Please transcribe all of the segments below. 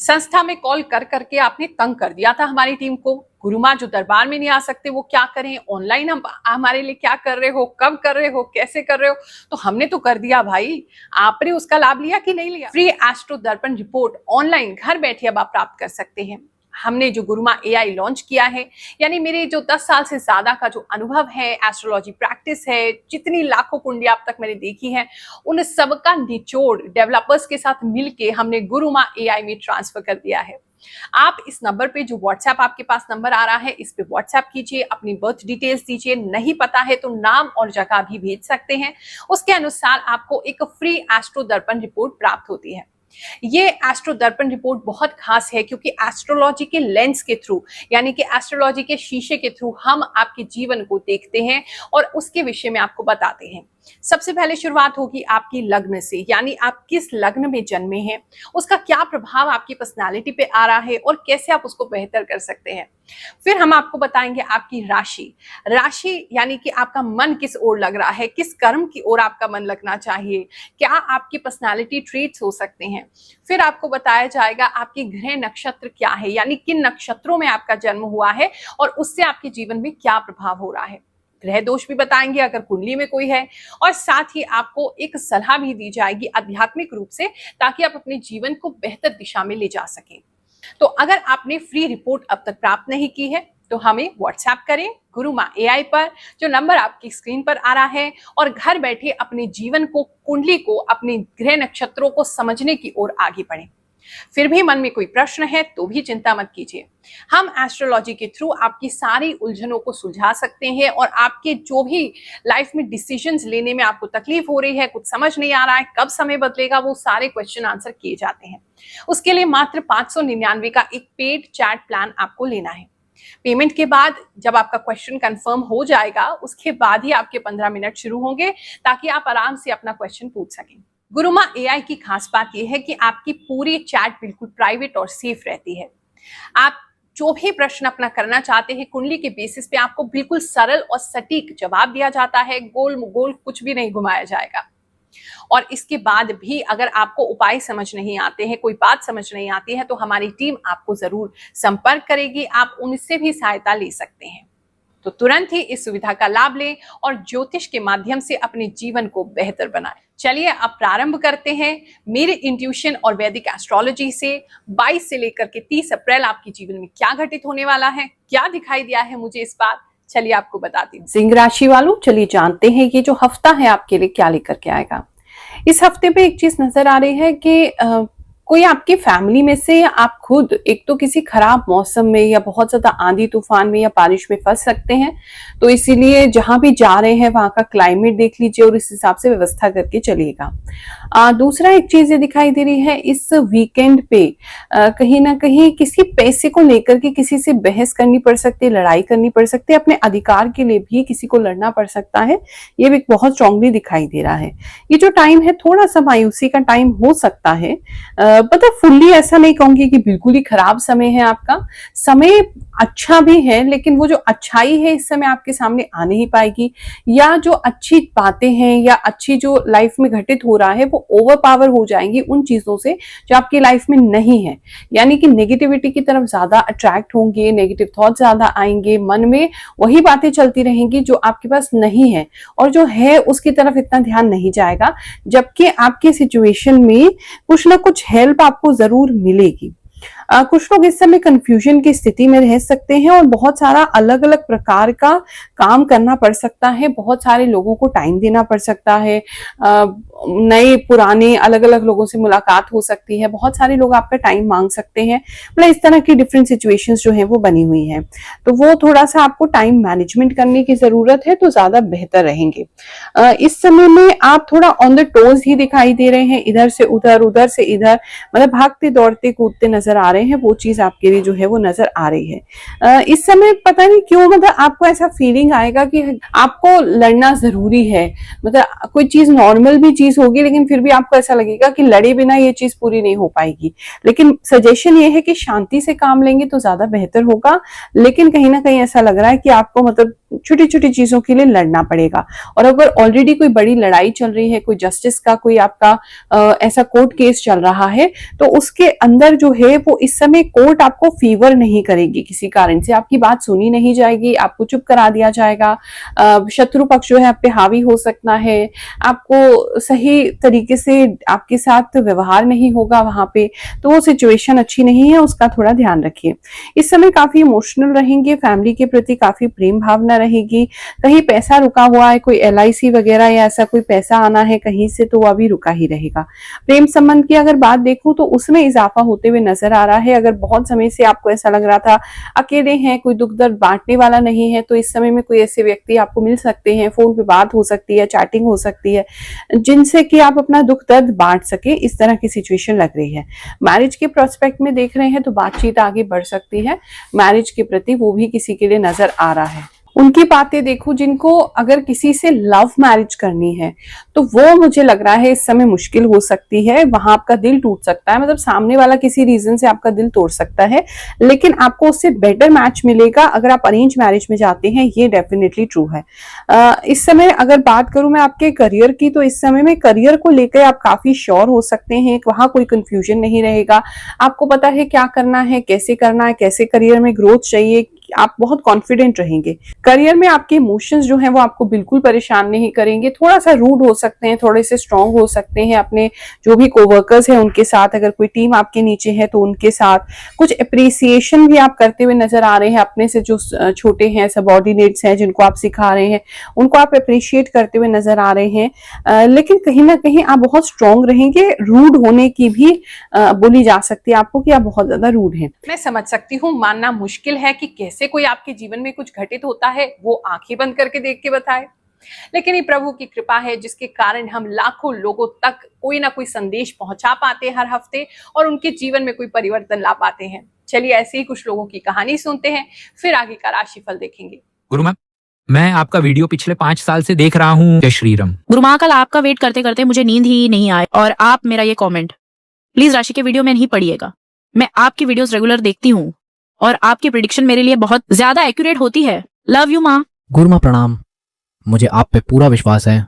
संस्था में कॉल कर करके आपने तंग कर दिया था हमारी टीम को। गुरु माँ जो दरबार में नहीं आ सकते वो क्या करें, ऑनलाइन हम हमारे लिए क्या कर रहे हो, कब कर रहे हो, कैसे कर रहे हो। तो हमने तो कर दिया भाई, आपने उसका लाभ लिया कि नहीं लिया। फ्री एस्ट्रो दर्पण रिपोर्ट ऑनलाइन घर बैठे अब आप प्राप्त कर सकते हैं। हमने जो गुरु माँ AI लॉन्च किया है, यानी मेरे जो 10 साल से ज्यादा का जो अनुभव है, एस्ट्रोलॉजी प्रैक्टिस है, जितनी लाखों कुंडलियां अब तक मैंने देखी है, उन सबका निचोड़ डेवलपर्स के साथ मिलके हमने गुरु माँ AI में ट्रांसफर कर दिया है। आप इस नंबर पे, जो व्हाट्सएप आपके पास नंबर आ रहा है, इस पे व्हाट्सएप कीजिए, अपनी बर्थ डिटेल्स दीजिए, नहीं पता है तो नाम और जगह भी भेज सकते हैं। उसके अनुसार आपको एक फ्री एस्ट्रो दर्पण रिपोर्ट प्राप्त होती है। ये एस्ट्रो दर्पण रिपोर्ट बहुत खास है क्योंकि एस्ट्रोलॉजी के लेंस के थ्रू, यानी कि एस्ट्रोलॉजी के शीशे के थ्रू हम आपके जीवन को देखते हैं और उसके विषय में आपको बताते हैं। सबसे पहले शुरुआत होगी आपकी लग्न से, यानी आप किस लग्न में जन्मे हैं, उसका क्या प्रभाव आपकी पर्सनालिटी पे आ रहा है और कैसे आप उसको बेहतर कर सकते हैं। फिर हम आपको बताएंगे आपकी राशि, यानी कि आपका मन किस ओर लग रहा है, किस कर्म की ओर आपका मन लगना चाहिए, क्या आपकी पर्सनालिटी ट्रेट्स हो सकते हैं। फिर आपको बताया जाएगा आपके ग्रह नक्षत्र क्या है, यानी किन नक्षत्रों में आपका जन्म हुआ है और उससे आपके जीवन में क्या प्रभाव हो रहा है। ग्रह दोष भी बताएंगे अगर कुंडली में कोई है, और साथ ही आपको एक सलाह भी दी जाएगी आध्यात्मिक रूप से, ताकि आप अपने जीवन को बेहतर दिशा में ले जा सकें। तो अगर आपने फ्री रिपोर्ट अब तक प्राप्त नहीं की है तो हमें व्हाट्सएप करें गुरु माँ AI पर, जो नंबर आपकी स्क्रीन पर आ रहा है, और घर बैठे अपने जीवन को, कुंडली को, अपने ग्रह नक्षत्रों को समझने की ओर आगे बढ़ें। फिर भी मन में कोई प्रश्न है तो भी चिंता मत कीजिए, हम एस्ट्रोलॉजी के थ्रू आपकी सारी उलझनों को सुलझा सकते हैं और आपके जो भी लाइफ में डिसीजंस लेने में आपको तकलीफ हो रही है, कुछ समझ नहीं आ रहा है, कब समय बदलेगा, वो सारे क्वेश्चन आंसर किए जाते हैं। उसके लिए मात्र 599 का एक पेड चैट प्लान आपको लेना है। पेमेंट के बाद जब आपका क्वेश्चन कंफर्म हो जाएगा, उसके बाद ही आपके 15 मिनट शुरू होंगे, ताकि आप आराम से अपना क्वेश्चन पूछ सकें। गुरु माँ AI की खास बात यह है कि आपकी पूरी चैट बिल्कुल प्राइवेट और सेफ रहती है। आप जो भी प्रश्न अपना करना चाहते हैं, कुंडली के बेसिस पे आपको बिल्कुल सरल और सटीक जवाब दिया जाता है, गोल गोल कुछ भी नहीं घुमाया जाएगा। और इसके बाद भी अगर आपको उपाय समझ नहीं आते हैं, कोई बात समझ नहीं आती है, तो हमारी टीम आपको जरूर संपर्क करेगी, आप उनसे भी सहायता ले सकते हैं। तो तुरंत ही इस सुविधा का लाभ लें और ज्योतिष के माध्यम से अपने जीवन को बेहतर बनाएं। चलिए अब प्रारंभ करते हैं मेरे इंट्यूशन और वैदिक एस्ट्रोलॉजी से 22 से लेकर के 30 अप्रैल आपके जीवन में क्या घटित होने वाला है, क्या दिखाई दिया है मुझे इस बार, चलिए आपको बताती हूँ। सिंह राशि वालों, चलिए जानते हैं ये जो हफ्ता है आपके लिए क्या लेकर के आएगा। इस हफ्ते पे एक चीज नजर आ रही है कि कोई आपकी फैमिली में से या आप खुद एक तो किसी खराब मौसम में या बहुत ज्यादा आंधी तूफान में या बारिश में फंस सकते हैं, तो इसीलिए जहां भी जा रहे हैं वहां का क्लाइमेट देख लीजिए और इस हिसाब से व्यवस्था करके चलिएगा। दूसरा एक चीज ये दिखाई दे रही है इस वीकेंड पे कहीं ना कहीं किसी पैसे को लेकर के किसी से बहस करनी पड़ सकती है, लड़ाई करनी पड़ सकती है, अपने अधिकार के लिए भी किसी को लड़ना पड़ सकता है, ये भी बहुत स्ट्रांगली दिखाई दे रहा है। ये जो टाइम है थोड़ा सा मायूसी का टाइम हो सकता है, मतलब फुल्ली ऐसा नहीं कहूंगी कि बिल्कुल ही खराब समय है आपका, समय अच्छा भी है, लेकिन वो जो अच्छाई है इस समय आपके सामने आ नहीं पाएगी, या जो अच्छी बातें हैं या अच्छी जो लाइफ में घटित हो रहा है वो ओवर पावर हो जाएंगी उन चीजों से जो आपकी लाइफ में नहीं है। यानी कि नेगेटिविटी की तरफ ज्यादा अट्रैक्ट होंगे, नेगेटिव थॉट ज्यादा आएंगे, मन में वही बातें चलती रहेंगी जो आपके पास नहीं है, और जो है उसकी तरफ इतना ध्यान नहीं जाएगा, जबकि आपके सिचुएशन में कुछ ना कुछ हेल्प आपको जरूर मिलेगी। कुछ लोग इस समय कंफ्यूजन की स्थिति में रह सकते हैं और बहुत सारा अलग अलग प्रकार का काम करना पड़ सकता है, बहुत सारे लोगों को टाइम देना पड़ सकता है, नए पुराने अलग अलग लोगों से मुलाकात हो सकती है, बहुत सारे लोग आपका टाइम मांग सकते हैं, मतलब इस तरह की डिफरेंट सिचुएशंस जो है वो बनी हुई हैं, तो वो थोड़ा सा आपको टाइम मैनेजमेंट करने की जरूरत है, तो ज्यादा बेहतर रहेंगे। इस समय में आप थोड़ा ऑन द टोज ही दिखाई दे रहे हैं, इधर से उधर, उधर से इधर, मतलब भागते दौड़ते कूदते नजर आ रहे हैं, वो चीज आपके लिए जो है वो नजर आ रही है। इस समय पता नहीं क्यों, मतलब आपको ऐसा फीलिंग आएगा कि आपको लड़ना जरूरी है, मतलब कोई चीज नॉर्मल भी चीज चीज होगी, लेकिन फिर भी आपको ऐसा लगेगा कि लड़े बिना ये चीज पूरी नहीं हो पाएगी। लेकिन सजेशन ये है कि शांति से काम लेंगे तो ज्यादा बेहतर होगा। लेकिन कहीं ना कहीं ऐसा लग रहा है कि आपको मतलब छोटी छोटी चीजों के लिए लड़ना पड़ेगा। और अगर ऑलरेडी कोई बड़ी लड़ाई चल रही है, कोई जस्टिस का कोई आपका ऐसा कोर्ट केस चल रहा है, तो उसके अंदर जो है वो इस समय कोर्ट आपको फेवर नहीं करेगी। किसी कारण से आपकी बात सुनी नहीं जाएगी, आपको चुप करा दिया जाएगा, शत्रु पक्ष जो है आप पे हावी हो सकता है, आपको सही तरीके से आपके साथ व्यवहार नहीं होगा वहां पे। तो वो सिचुएशन अच्छी नहीं है, उसका थोड़ा ध्यान रखिए। इस समय काफी इमोशनल रहेंगे, फैमिली के प्रति काफी प्रेम भावना रहेगी। कहीं पैसा रुका हुआ है, कोई LIC वगैरह या ऐसा कोई पैसा आना है कहीं से, तो वो अभी रुका ही रहेगा। प्रेम संबंध की अगर बात देखूं तो उसमें इजाफा होते हुए नजर आ रहा है। अगर बहुत समय से आपको ऐसा लग रहा था अकेले हैं, कोई दुख दर्द बांटने वाला नहीं है, तो इस समय में कोई ऐसे व्यक्ति आपको मिल सकते हैं, फोन पे बात हो सकती है, चैटिंग हो सकती है, जिनसे कि आप अपना दुख दर्द बांट सके, इस तरह की सिचुएशन लग रही है। मैरिज के प्रोस्पेक्ट में देख रहे हैं तो बातचीत आगे बढ़ सकती है मैरिज के प्रति, वो भी किसी के लिए नजर आ रहा है। उनकी बातें देखो जिनको अगर किसी से लव मैरिज करनी है, तो वो मुझे लग रहा है इस समय मुश्किल हो सकती है। वहां आपका दिल टूट सकता है, मतलब सामने वाला किसी रीजन से आपका दिल तोड़ सकता है, लेकिन आपको उससे बेटर मैच मिलेगा अगर आप अरेंज मैरिज में जाते हैं, ये डेफिनेटली ट्रू है। इस समय अगर बात करूं मैं आपके करियर की, तो इस समय में करियर को लेकर आप काफी श्योर हो सकते हैं, वहां कोई कंफ्यूजन नहीं रहेगा। आपको पता है क्या करना है, कैसे करना है, कैसे करियर में ग्रोथ चाहिए, आप बहुत कॉन्फिडेंट रहेंगे। करियर में आपके इमोशंस जो हैं वो आपको बिल्कुल परेशान नहीं करेंगे। थोड़ा सा रूड हो सकते हैं, थोड़े से स्ट्रांग हो सकते हैं अपने जो भी कोवर्कर्स हैं उनके साथ, अगर कोई टीम आपके नीचे है तो उनके साथ। कुछ अप्रिसिएशन भी आप करते हुए नजर आ रहे हैं, अपने से जो छोटे हैं, सबऑर्डिनेट्स हैं जिनको आप सिखा रहे हैं, उनको आप अप्रिशिएट करते हुए नजर आ रहे हैं। लेकिन कहीं ना कहीं आप बहुत स्ट्रांग रहेंगे। रूड होने की भी बोली जा सकती है आपको कि आप बहुत ज्यादा रूड हैं। मैं समझ सकती हूँ, मानना मुश्किल है कि कैसे कोई आपके जीवन में कुछ घटित होता है वो आंखें बंद करके देख के बताए, लेकिन ये प्रभु की कृपा है जिसके कारण हम लाखों लोगों तक कोई ना कोई संदेश पहुंचा पाते हैं हर हफ्ते, और उनके जीवन में कोई परिवर्तन ला पाते हैं। चलिए ऐसे ही कुछ लोगों की कहानी सुनते हैं, फिर आगे का राशिफल देखेंगे। गुरु माँ, मैं आपका वीडियो पिछले 5 साल से देख रहा हूँ। जय श्री राम। गुरु माँ, कल आपका वेट करते करते मुझे नींद ही नहीं आई, और आप मेरा ये कमेंट प्लीज राशि के वीडियो में नहीं पढ़िएगा। मैं आपकी वीडियोस रेगुलर देखती हूँ और आपकी प्रेडिक्शन मेरे लिए बहुत ज्यादा एक्यूरेट होती है। लव यू माँ। गुरु माँ प्रणाम, मुझे आप पे पूरा विश्वास है।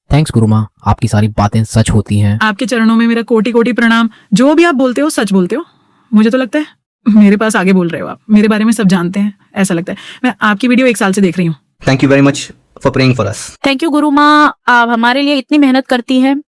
थैंक्स गुरु माँ, आपकी सारी बातें सच होती हैं। आपके चरणों में मेरा कोटि कोटि प्रणाम। जो भी आप बोलते हो सच बोलते हो। मुझे तो लगता है मेरे पास आगे बोल रहे हो, आप मेरे बारे में सब जानते हैं, ऐसा लगता है। मैं आपकी वीडियो 1 साल से देख रही हूँ। Thank you very much for praying for us. Thank you गुरु माँ, आप हमारे लिए इतनी मेहनत करती हैं,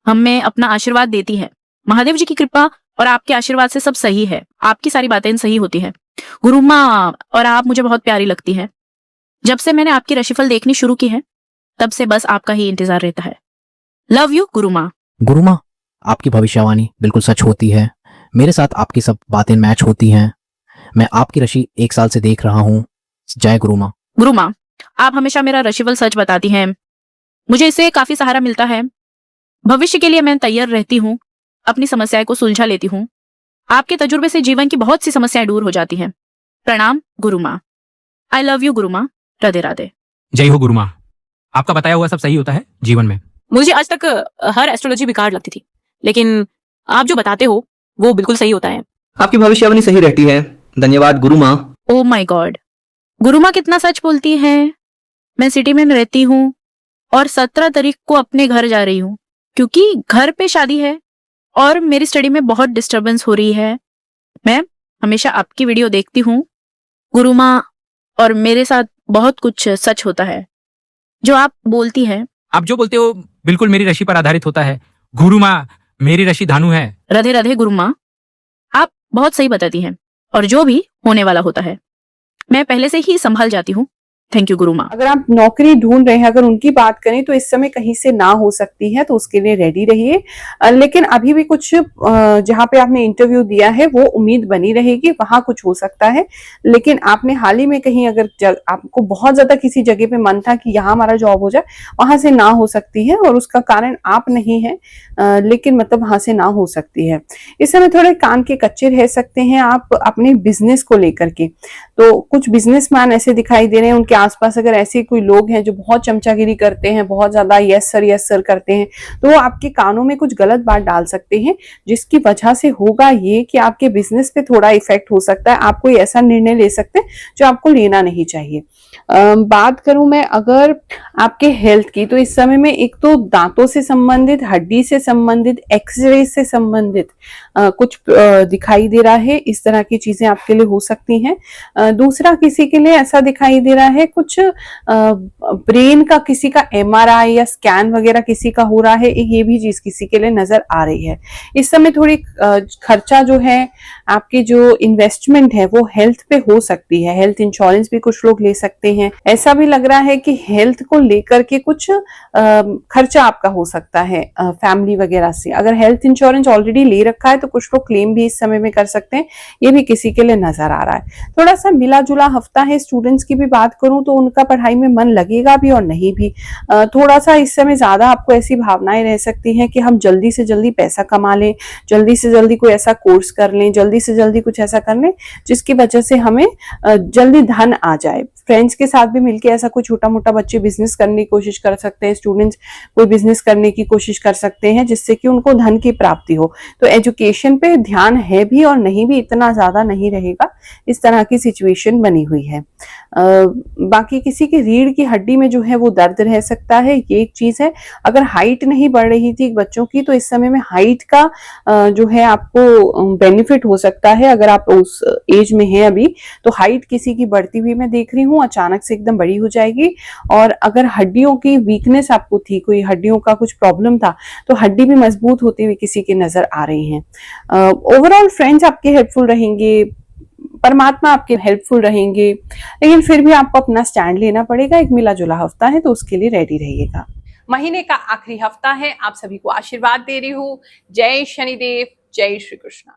हमें अपना आशीर्वाद देती है। महादेव जी की कृपा और आपके आशीर्वाद से सब सही है, आपकी सारी बातें सही होती है गुरु माँ। और आप मुझे बहुत प्यारी लगती है। जब से मैंने आपकी राशिफल देखनी शुरू की है तब से बस आपका ही इंतजार रहता है। लव यू गुरु माँ। गुरु माँ, आपकी भविष्यवाणी बिल्कुल सच होती है। मेरे साथ आपकी सब बातें मैच होती हैं। मैं आपकी राशि 1 साल से देख रहा हूँ। जय गुरु माँ। गुरु माँ, आप हमेशा मेरा राशिफल सच बताती हैं, मुझे इससे काफी सहारा मिलता है। भविष्य के लिए मैं तैयार रहती हूँ, अपनी समस्याएं को सुलझा लेती हूँ। आपके तजुर्बे से जीवन की बहुत सी समस्याएं दूर हो जाती हैं। प्रणाम गुरु माँ। आई लव यू गुरु माँ। राधे राधे। जय हो गुरु माँ, आपका बताया हुआ सब सही होता है जीवन में। मुझे आज तक हर एस्ट्रोलॉजी बेकार लगती थी, लेकिन आप जो बताते हो वो बिल्कुल सही होता है। आपकी भविष्यवाणी सही रहती है। धन्यवाद गुरु माँ। ओ माय गॉड, गुरु माँ कितना सच बोलती हैं। मैं सिटी में रहती हूँ और 17 तारीख को अपने घर जा रही हूँ, क्योंकि घर पे शादी है और मेरी स्टडी में बहुत डिस्टरबेंस हो रही है। मैं हमेशा आपकी वीडियो देखती हूँ गुरु माँ, और मेरे साथ बहुत कुछ सच होता है जो आप बोलती हैं। आप जो बोलते हो बिल्कुल मेरी राशि पर आधारित होता है। गुरु माँ, मेरी राशि धानु है। राधे राधे गुरु माँ, आप बहुत सही बताती हैं और जो भी होने वाला होता है मैं पहले से ही संभाल जाती हूँ। थैंक यू गुरु माँ। अगर आप नौकरी ढूंढ रहे हैं, अगर उनकी बात करें तो इस समय कहीं से ना हो सकती है, तो उसके लिए रेडी रहिए। लेकिन अभी भी कुछ जहां पे आपने इंटरव्यू दिया है वो उम्मीद बनी रहेगी, वहां कुछ हो सकता है। लेकिन आपने हाल ही में कहीं अगर आपको बहुत ज्यादा किसी जगह पे मन था कि यहाँ हमारा जॉब हो जाए, वहां से ना हो सकती है, और उसका कारण आप नहीं है, लेकिन मतलब वहां से ना हो सकती है। इस समय थोड़े कान के कच्चे रह सकते हैं आप अपने बिजनेस को लेकर के। तो कुछ बिजनेसमैन ऐसे दिखाई दे रहे हैं, उनके आसपास अगर ऐसे कोई लोग हैं जो बहुत चमचागिरी करते हैं, बहुत ज्यादा यस सर करते हैं, तो वो आपके कानों में कुछ गलत बात डाल सकते हैं, जिसकी वजह से होगा ये कि आपके बिजनेस पे थोड़ा इफेक्ट हो सकता है। आप कोई ऐसा निर्णय ले सकते हैं जो आपको लेना नहीं चाहिए। बात करूं मैं अगर आपके हेल्थ की, तो इस समय में एक तो दांतों से संबंधित, हड्डी से संबंधित, एक्सरे से संबंधित कुछ दिखाई दे रहा है। इस तरह की चीजें आपके लिए हो सकती हैं। दूसरा, किसी के लिए ऐसा दिखाई दे रहा है कुछ ब्रेन का, किसी का एमआरआई या स्कैन वगैरह किसी का हो रहा है, ये भी चीज किसी के लिए नजर आ रही है। इस समय थोड़ी खर्चा जो है, आपकी जो इन्वेस्टमेंट है वो हेल्थ पे हो सकती है। हेल्थ इंश्योरेंस भी कुछ लोग ले सकते हैं। ऐसा भी लग रहा है कि हेल्थ को लेकर के कुछ खर्चा आपका हो सकता है फैमिली वगैरह से। अगर हेल्थ इंश्योरेंस ऑलरेडी ले रखा है तो कुछ लोग क्लेम भी इस समय में कर सकते हैं, ये भी किसी के लिए नजर आ रहा है। थोड़ा सा मिला जुला हफ्ता है। स्टूडेंट्स की भी बात करूं तो उनका पढ़ाई में मन लगेगा भी और नहीं भी। थोड़ा सा इस समय ज्यादा आपको ऐसी भावनाएं रह सकती हैं कि हम जल्दी से जल्दी पैसा कमा लें, जल्दी से जल्दी कोई ऐसा कोर्स कर लें, जल्दी से जल्दी कुछ ऐसा कर लें जिसकी वजह से हमें जल्दी धन आ जाए। फ्रेंड्स के साथ भी मिलकर ऐसा कोई छोटा मोटा, बच्चे बिजनेस करने की कोशिश कर सकते हैं, स्टूडेंट्स कोई बिजनेस करने की कोशिश कर सकते हैं जिससे कि उनको धन की प्राप्ति हो। तो एजुकेशन पे ध्यान है भी और नहीं भी, इतना ज्यादा नहीं रहेगा। इस तरह की सिचुएशन बनी हुई है। बाकी किसी की रीढ़ की हड्डी में जो है वो दर्द रह सकता है, ये एक चीज है। अगर हाइट नहीं बढ़ रही थी बच्चों की, तो इस समय में हाइट का जो है आपको बेनिफिट हो सकता है। अगर आप उस एज में हैं अभी, तो हाइट किसी की बढ़ती हुई मैं देख रही हूँ, अचानक से एकदम बड़ी हो जाएगी। और अगर हड्डियों की वीकनेस आपको थी, कोई हड्डियों का कुछ प्रॉब्लम था, तो हड्डी भी मजबूत होती हुई किसी की नजर आ रही है। ओवरऑल फ्रेंड्स आपके हेल्पफुल रहेंगे, परमात्मा आपके हेल्पफुल रहेंगे, लेकिन फिर भी आपको अपना स्टैंड लेना पड़ेगा। एक मिला जुला हफ्ता है तो उसके लिए रेडी रहिएगा। महीने का आखिरी हफ्ता है, आप सभी को आशीर्वाद दे रही हूँ। जय शनिदेव, जय श्री कृष्ण।